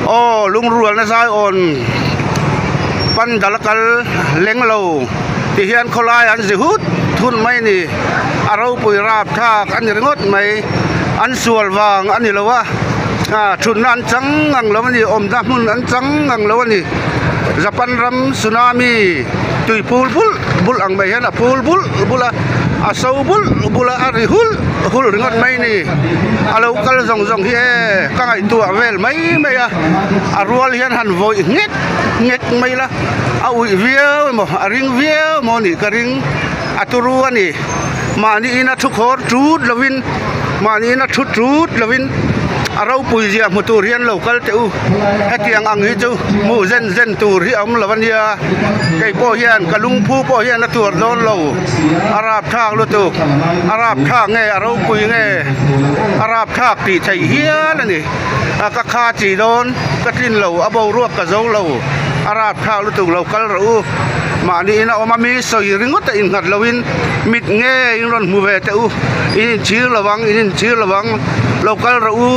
โอ้ลุงรวนนะซ้ายอ่อนปันดลกัลเล็งเราที่เฮียนเขาลายอันสิหุดทุนไม่นี่เราปุยราบทากอันนี้งดไหมอันสวลวางอันนี้ละวะทุนนั้นจังงังแล้ววันนี้อมดามุนอันจังงังแล้ววันนี้จะปันรำสึนามีตุยปูลบุลอังไม่เห็นปูลบุลอาสาวบุลอาริหุลงดไหมนี่เราก็เลยส่งที่ก็ไอตัวเวลไม่รัวเฮียนหันโวยเง็ดไม่ละเอาเวียวมั้งริงเวียวมั้งนี่ก็ริงอัตุรัวนี่มานี่นะทุกคนจูดละวินมานี่นะจูดละวินเราปุยเสียมุตุเรียนเราก็จะให้เตียงอังฮิจูมูเซนตูที่อมละวันเดียไก่พ่อเฮียนกะลุงผู้พ่อเฮียนนะตัวโดนเราอาราบทางรู้ตัวอาราบทางไงเราปุยไงอาราบทางตีไทยเฮียนั่นนี่ก็คาจีโดนก็ทิ้นเราเอาเบารวบกระโจเราอาราบทางรู้ตัวเราก็รู้มานี่นะมามีสอยริงก็แต่อินหัดลวินมิดเงี้ยอินรอนมูเวตอินชื่อระวังเราก็รู้